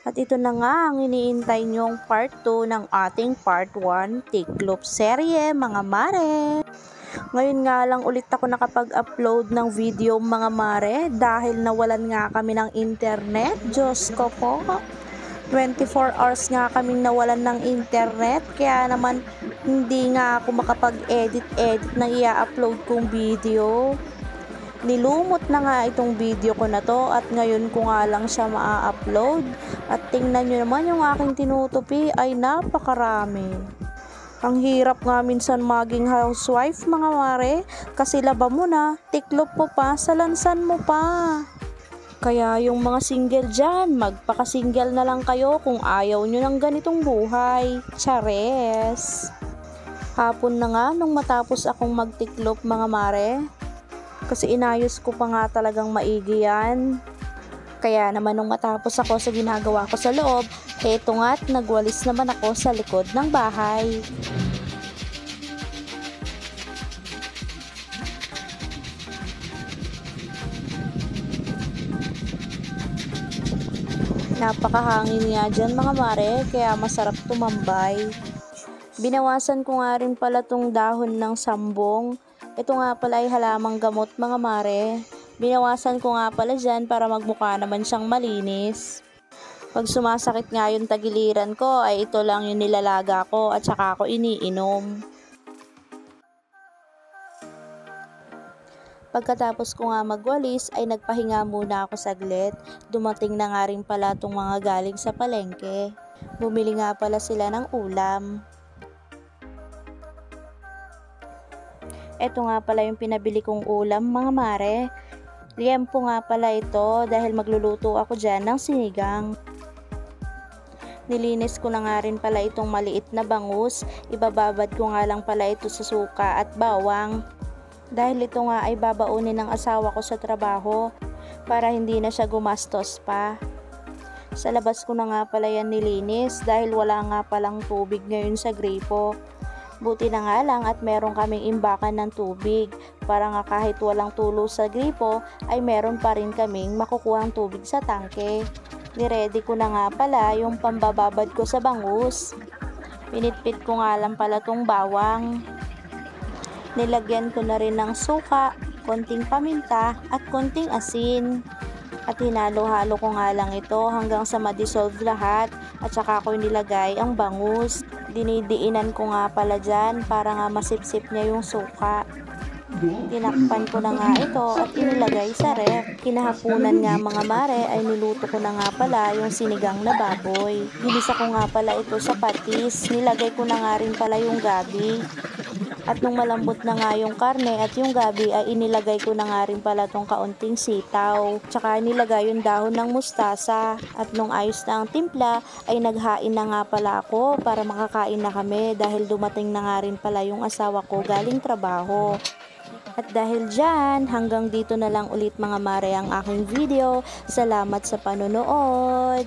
At ito na nga ang iniintay nyong part 2 ng ating part 1 Tiklop serye mga mare. Ngayon nga lang ulit ako nakapag-upload ng video mga mare dahil nawalan nga kami ng internet. Diyos ko po, 24 hours nga kaming nawalan ng internet, kaya naman hindi nga ako makapag-edit ng i-upload kong video. Nilumot na nga itong video ko na to at ngayon ko nga lang siya maa-upload. At tingnan nyo naman yung aking tinutupi ay napakarami. Ang hirap nga minsan maging housewife mga mare, kasi laba mo na, tiklop mo pa, salansan mo pa. Kaya yung mga single dyan, magpaka-single na lang kayo kung ayaw nyo ng ganitong buhay. Chares! Hapon na nga nung matapos akong magtiklop mga mare, kasi inayos ko pa nga talagang maigi yan. Kaya naman nung matapos ako sa ginagawa ko sa loob, eto nga't nagwalis naman ako sa likod ng bahay. Napakahangin nga dyan mga mare, kaya masarap tumambay. Binawasan ko nga rin pala tong dahon ng sambong. Ito nga pala ay halamang gamot mga mare. Binawasan ko nga pala dyan para magmukha naman siyang malinis. Pag sumasakit nga yung tagiliran ko ay ito lang yung nilalaga ko at saka ako iniinom. Pagkatapos ko nga magwalis ay nagpahinga muna ako saglit. Dumating na nga rin pala itong mga galing sa palengke. Bumili nga pala sila ng ulam. Ito nga pala yung pinabili kong ulam mga mare. Liempo nga pala ito dahil magluluto ako dyan ng sinigang. Nilinis ko na nga rin pala itong maliit na bangus. Ibababad ko nga lang pala ito sa suka at bawang. Dahil ito nga ay babaunin ng asawa ko sa trabaho para hindi na siya gumastos pa. Sa labas ko na nga pala yan nilinis dahil wala nga palang tubig ngayon sa gripo. Buti na nga lang at meron kaming imbakan ng tubig para nga kahit walang tulo sa gripo ay meron pa rin kaming makukuhang tubig sa tangke. Niready ko na nga pala yung pambababad ko sa bangus. Pinitpit ko nga lang pala tong bawang. Nilagyan ko na rin ng suka, konting paminta at konting asin. At hinalo-halo ko nga lang ito hanggang sa ma-dissolve lahat at saka ko nilagay ang bangus. Dinidiinan ko nga pala dyan para nga masipsip niya yung suka. Tinakpan ko na nga ito at inilagay sa ref. Kinahapunan nga mga mare ay niluto ko na nga pala yung sinigang na baboy. Ginisa ko nga pala ito sa patis. Nilagay ko na nga rin pala yung gabi. At nung malambot na nga yung karne at yung gabi ay inilagay ko na nga rin pala tong kaunting sitaw. Tsaka nilagay yung dahon ng mustasa. At nung ayos na ang timpla ay naghain na nga pala ako para makakain na kami dahil dumating na nga rin pala yung asawa ko galing trabaho. At dahil dyan, hanggang dito na lang ulit mga mare ang aking video. Salamat sa panonood!